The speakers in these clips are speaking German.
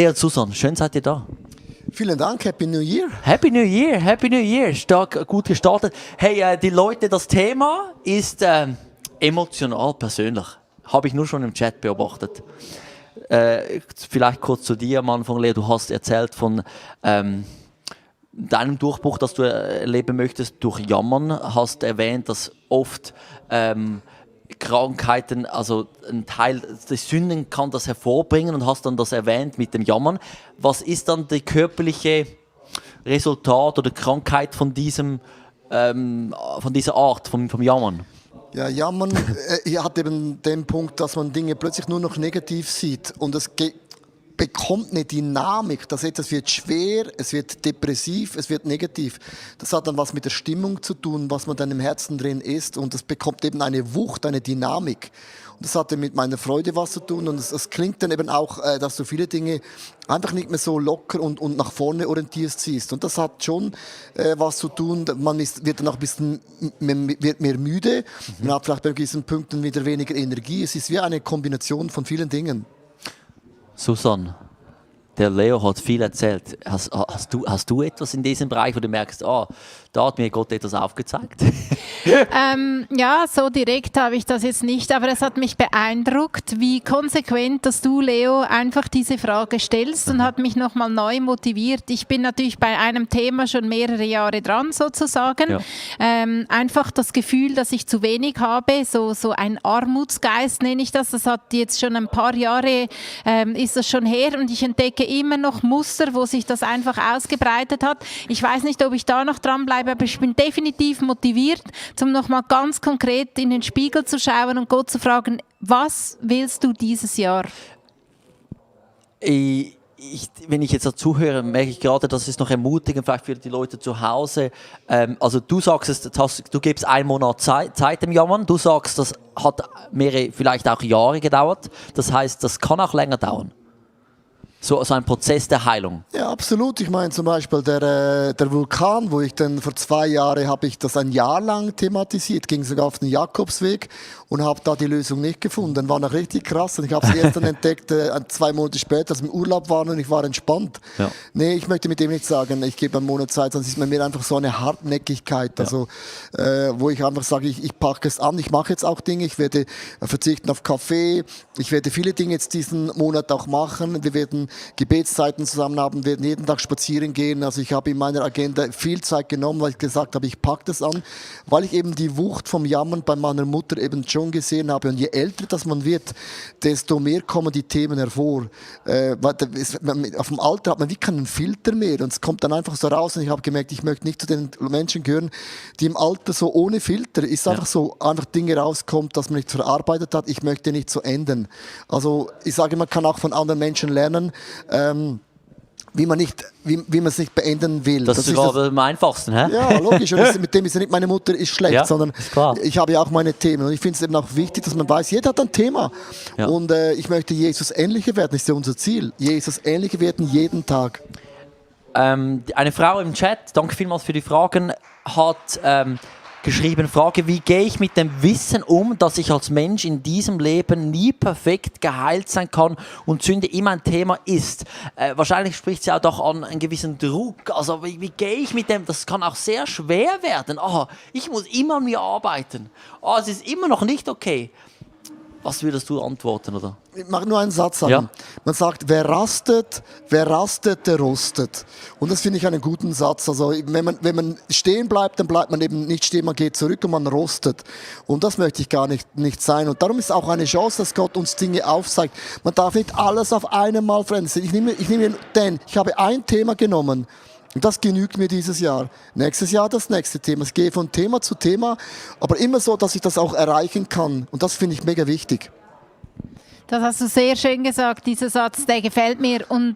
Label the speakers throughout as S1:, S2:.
S1: Hey und Susan, schön seid ihr da.
S2: Vielen Dank, Happy New Year.
S1: Happy New Year, Happy New Year. Stark, gut gestartet. Hey, die Leute, das Thema ist emotional, persönlich. Habe ich nur schon im Chat beobachtet. Vielleicht kurz zu dir am Anfang, Leo. Du hast erzählt von deinem Durchbruch, das du erleben möchtest durch Jammern. Hast erwähnt, dass oft Krankheiten, also ein Teil des Sünden kann das hervorbringen und hast dann das erwähnt mit dem Jammern. Was ist dann die körperliche Resultat oder Krankheit von dieser Art, vom Jammern?
S2: Ja, Jammern hat eben den Punkt, dass man Dinge plötzlich nur noch negativ sieht und es bekommt eine Dynamik. Das heißt, es wird schwer, es wird depressiv, es wird negativ. Das hat dann was mit der Stimmung zu tun, was man dann im Herzen drin ist und es bekommt eben eine Wucht, eine Dynamik. Und das hatte mit meiner Freude was zu tun und es klingt dann eben auch, dass du viele Dinge einfach nicht mehr so locker und nach vorne orientiert siehst. Und das hat schon was zu tun, wird dann auch ein bisschen wird mehr müde, man hat vielleicht bei gewissen Punkten wieder weniger Energie. Es ist wie eine Kombination von vielen Dingen.
S1: Susan, der Leo hat viel erzählt. Hast du etwas in diesem Bereich, wo du merkst, da hat mir Gott etwas aufgezeigt?
S3: Ja, so direkt habe ich das jetzt nicht, aber es hat mich beeindruckt, wie konsequent, dass du, Leo, einfach diese Frage stellst und hat mich nochmal neu motiviert. Ich bin natürlich bei einem Thema schon mehrere Jahre dran, sozusagen. Ja. Einfach das Gefühl, dass ich zu wenig habe, so ein Armutsgeist nenne ich das. Das hat jetzt schon ein paar Jahre, ist das schon her und ich entdecke immer noch Muster, wo sich das einfach ausgebreitet hat. Ich weiß nicht, ob ich da noch dranbleibe, aber ich bin definitiv motiviert, um nochmal ganz konkret in den Spiegel zu schauen und Gott zu fragen, was willst du dieses Jahr?
S1: Wenn ich jetzt dazu höre, merke ich gerade, das ist noch ermutigend, vielleicht für die Leute zu Hause. Also du sagst, du gibst einen Monat Zeit im Jammern, du sagst, das hat mehrere, vielleicht auch Jahre gedauert. Das heißt, das kann auch länger dauern. So ein Prozess der Heilung.
S2: Ja, absolut. Ich meine zum Beispiel der Vulkan, wo ich dann vor 2 Jahren habe ich das ein Jahr lang thematisiert, ging sogar auf den Jakobsweg und habe da die Lösung nicht gefunden. War noch richtig krass und ich habe es erst dann entdeckt 2 Monate später, als wir im Urlaub waren und ich war entspannt. Ja. Nee, ich möchte mit dem nicht sagen, ich gebe einen Monat Zeit, sonst ist mir einfach so eine Hartnäckigkeit, also wo ich einfach sage, ich packe es an, ich mache jetzt auch Dinge, ich werde verzichten auf Kaffee, ich werde viele Dinge jetzt diesen Monat auch machen, wir werden Gebetszeiten zusammen haben, werden jeden Tag spazieren gehen. Also ich habe in meiner Agenda viel Zeit genommen, weil ich gesagt habe, ich packe das an, weil ich eben die Wucht vom Jammern bei meiner Mutter eben schon gesehen habe. Und je älter das man wird, desto mehr kommen die Themen hervor. Auf dem Alter hat man wie keinen Filter mehr und es kommt dann einfach so raus. Und ich habe gemerkt, ich möchte nicht zu den Menschen gehören, die im Alter so ohne Filter ist einfach so einfach Dinge rauskommt, dass man nicht verarbeitet hat. Ich möchte nicht so enden. Also ich sage, man kann auch von anderen Menschen lernen, wie man es nicht beenden will.
S1: Das ist gerade am einfachsten, hä?
S2: Ja, logisch. Und mit dem ist ja nicht, meine Mutter ist schlecht, sondern ich habe ja auch meine Themen. Und ich finde es eben auch wichtig, dass man weiß, jeder hat ein Thema. Ja. Und ich möchte Jesus ähnlicher werden, das ist ja unser Ziel. Jesus ähnlicher werden jeden Tag.
S1: Eine Frau im Chat, danke vielmals für die Fragen, hat geschrieben, Frage, wie gehe ich mit dem Wissen um, dass ich als Mensch in diesem Leben nie perfekt geheilt sein kann und Sünde immer ein Thema ist. Wahrscheinlich spricht sie auch doch an einen gewissen Druck. Also wie gehe ich mit dem? Das kann auch sehr schwer werden. Ich muss immer an mir arbeiten. Es ist immer noch nicht okay. Was würdest du antworten, oder?
S2: Ich mag nur einen Satz sagen. Ja. Man sagt, wer rastet, der rostet. Und das finde ich einen guten Satz. Also wenn man stehen bleibt, dann bleibt man eben nicht stehen, man geht zurück und man rostet. Und das möchte ich gar nicht sein. Und darum ist auch eine Chance, dass Gott uns Dinge aufzeigt. Man darf nicht alles auf einmal verändern. Ich habe ein Thema genommen. Und das genügt mir dieses Jahr. Nächstes Jahr das nächste Thema. Ich gehe von Thema zu Thema, aber immer so, dass ich das auch erreichen kann. Und das finde ich mega wichtig.
S3: Das hast du sehr schön gesagt, dieser Satz, der gefällt mir. Und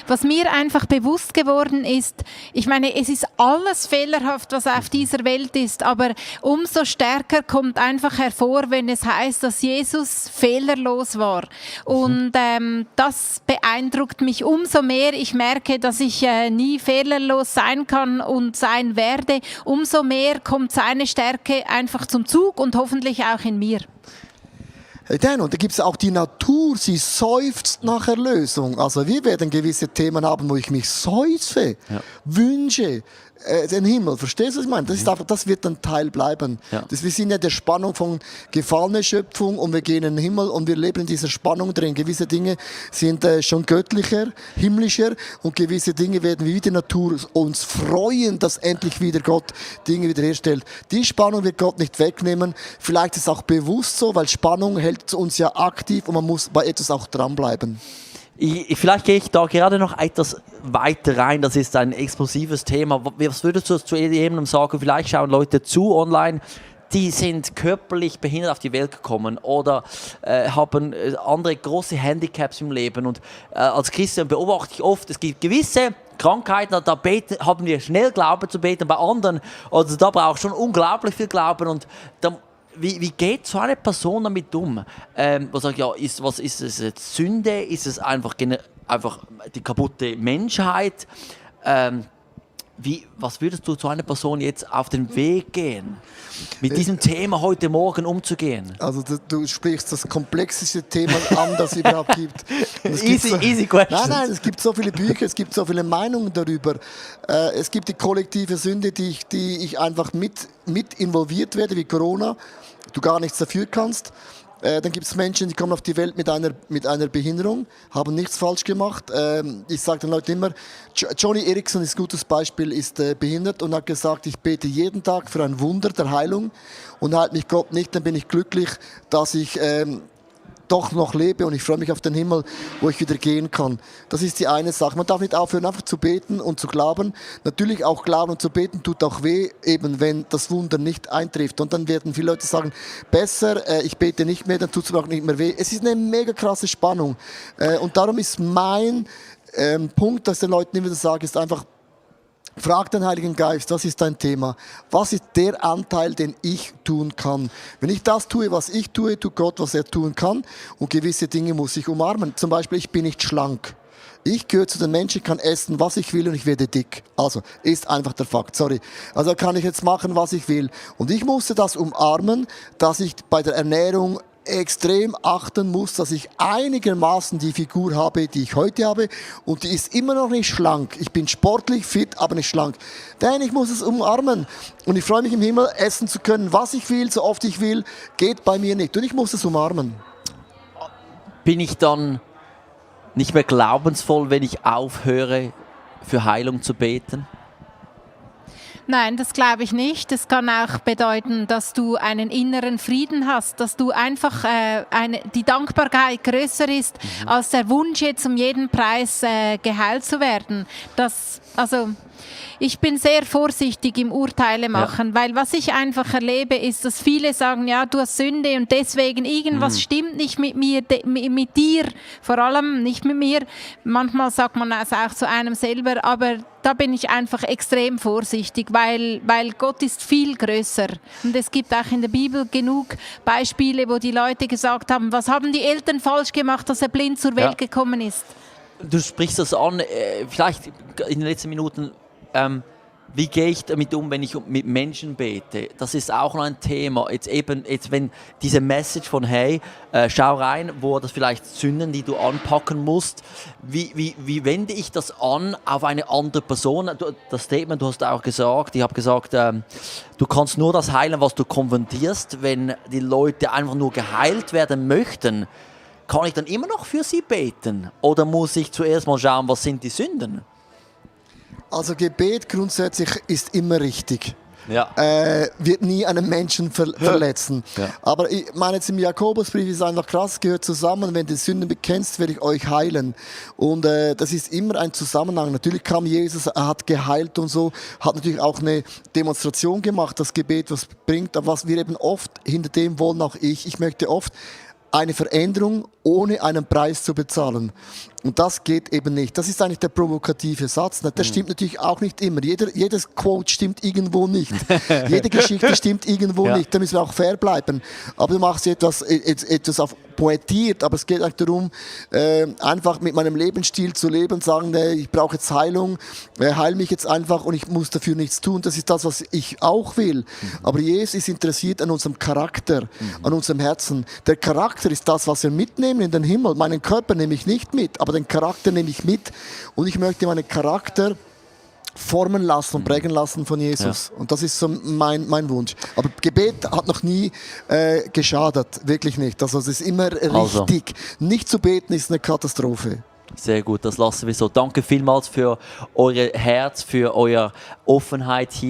S3: was mir einfach bewusst geworden ist, ich meine, es ist alles fehlerhaft, was auf dieser Welt ist, aber umso stärker kommt einfach hervor, wenn es heißt, dass Jesus fehlerlos war. Und das beeindruckt mich umso mehr. Ich merke, dass ich nie fehlerlos sein kann und sein werde. Umso mehr kommt seine Stärke einfach zum Zug und hoffentlich auch in mir.
S2: Und da gibt es auch die Natur, sie seufzt nach Erlösung. Also wir werden gewisse Themen haben, wo ich mich seufze, wünsche, den Himmel. Verstehst du, was ich meine? Das ist einfach, das wird ein Teil bleiben.
S1: Ja.
S2: Wir sind ja der Spannung von gefallener Schöpfung und wir gehen in den Himmel und wir leben in dieser Spannung drin. Gewisse Dinge sind schon göttlicher, himmlischer und gewisse Dinge werden wie die Natur uns freuen, dass endlich wieder Gott Dinge wiederherstellt. Die Spannung wird Gott nicht wegnehmen. Vielleicht ist es auch bewusst so, weil Spannung hält uns ja aktiv und man muss bei etwas auch dranbleiben.
S1: Vielleicht gehe ich da gerade noch etwas weiter rein. Das ist ein explosives Thema. Was würdest du zu jemandem sagen? Vielleicht schauen Leute zu online, die sind körperlich behindert auf die Welt gekommen oder haben andere große Handicaps im Leben. Und als Christian beobachte ich oft, es gibt gewisse Krankheiten, da haben wir schnell Glauben zu beten. Bei anderen, also da braucht schon unglaublich viel Glauben. Und da, wie geht so eine Person damit um? Wo sagt, ja, was ist es jetzt Sünde? Ist es einfach die kaputte Menschheit? Was würdest du zu einer Person jetzt auf den Weg gehen, mit diesem Thema heute Morgen umzugehen?
S2: Also du sprichst das komplexeste Thema an, das es überhaupt gibt.
S1: Easy question.
S2: Nein, es gibt so viele Bücher, es gibt so viele Meinungen darüber. Es gibt die kollektive Sünde, die ich einfach mit involviert werde, wie Corona. Du gar nichts dafür kannst. Dann gibt es Menschen, die kommen auf die Welt mit einer Behinderung, haben nichts falsch gemacht. Ich sage den Leuten immer, Johnny Erickson ist ein gutes Beispiel, ist behindert und hat gesagt, ich bete jeden Tag für ein Wunder der Heilung und heilt mich Gott nicht, dann bin ich glücklich, dass ich doch noch lebe und ich freue mich auf den Himmel, wo ich wieder gehen kann. Das ist die eine Sache. Man darf nicht aufhören, einfach zu beten und zu glauben. Natürlich auch glauben und zu beten tut auch weh, eben wenn das Wunder nicht eintrifft. Und dann werden viele Leute sagen, besser, ich bete nicht mehr, dann tut es mir auch nicht mehr weh. Es ist eine mega krasse Spannung. Und darum ist mein Punkt, dass ich den Leuten immer wieder sage, ist einfach, frag den Heiligen Geist, was ist dein Thema? Was ist der Anteil, den ich tun kann? Wenn ich das tue, was ich tue, tut Gott, was er tun kann. Und gewisse Dinge muss ich umarmen. Zum Beispiel, ich bin nicht schlank. Ich gehöre zu den Menschen, kann essen, was ich will und ich werde dick. Also, ist einfach der Fakt, sorry. Also kann ich jetzt machen, was ich will. Und ich musste das umarmen, dass ich bei der Ernährung extrem achten muss, dass ich einigermaßen die Figur habe, die ich heute habe und die ist immer noch nicht schlank. Ich bin sportlich, fit, aber nicht schlank. Denn ich muss es umarmen und ich freue mich im Himmel, essen zu können, was ich will, so oft ich will, geht bei mir nicht und ich muss es umarmen.
S1: Bin ich dann nicht mehr glaubensvoll, wenn ich aufhöre, für Heilung zu beten?
S3: Nein, das glaube ich nicht. Das kann auch bedeuten, dass du einen inneren Frieden hast, dass du einfach die Dankbarkeit größer ist als der Wunsch, jetzt um jeden Preis geheilt zu werden. Ich bin sehr vorsichtig im Urteile machen, weil was ich einfach erlebe, ist, dass viele sagen, ja, du hast Sünde und deswegen irgendwas stimmt nicht mit mir, mit dir, vor allem nicht mit mir. Manchmal sagt man das auch zu einem selber, aber da bin ich einfach extrem vorsichtig, weil Gott ist viel größer. Und es gibt auch in der Bibel genug Beispiele, wo die Leute gesagt haben, was haben die Eltern falsch gemacht, dass er blind zur Welt gekommen ist.
S1: Du sprichst das an, vielleicht in den letzten Minuten, wie gehe ich damit um, wenn ich mit Menschen bete? Das ist auch noch ein Thema. Jetzt wenn diese Message von hey, schau rein, wo das vielleicht Sünden, die du anpacken musst, wie wende ich das an auf eine andere Person? Das Statement, du hast auch gesagt, ich habe gesagt, du kannst nur das heilen, was du konfrontierst. Wenn die Leute einfach nur geheilt werden möchten, kann ich dann immer noch für sie beten? Oder muss ich zuerst mal schauen, was sind die Sünden?
S2: Also Gebet grundsätzlich ist immer richtig.
S1: Ja.
S2: Wird nie einen Menschen verletzen.
S1: Ja.
S2: Aber ich meine, jetzt im Jakobusbrief ist einfach krass, gehört zusammen, wenn du Sünden bekennst, werde ich euch heilen. Und das ist immer ein Zusammenhang. Natürlich kam Jesus, er hat geheilt und so, hat natürlich auch eine Demonstration gemacht, das Gebet, was bringt. Aber was wir eben oft, hinter dem wollen auch ich möchte oft eine Veränderung ohne einen Preis zu bezahlen. Und das geht eben nicht. Das ist eigentlich der provokative Satz. Der stimmt natürlich auch nicht immer. Jedes Quote stimmt irgendwo nicht. Jede Geschichte stimmt irgendwo nicht. Da müssen wir auch fair bleiben. Aber du machst etwas auf poetiert, aber es geht eigentlich darum, einfach mit meinem Lebensstil zu leben und sagen, ich brauche jetzt Heilung, heil mich jetzt einfach und ich muss dafür nichts tun. Das ist das, was ich auch will. Aber Jesus ist interessiert an unserem Charakter, an unserem Herzen. Der Charakter ist das, was wir mitnehmen in den Himmel. Meinen Körper nehme ich nicht mit, aber den Charakter nehme ich mit und ich möchte meinen Charakter formen lassen und prägen lassen von Jesus. Und das ist so mein Wunsch. Aber Gebet hat noch nie geschadet, wirklich nicht. Also es ist immer richtig. Nicht zu beten ist eine Katastrophe.
S1: Sehr gut, das lassen wir so. Danke vielmals für euer Herz, für eure Offenheit hier.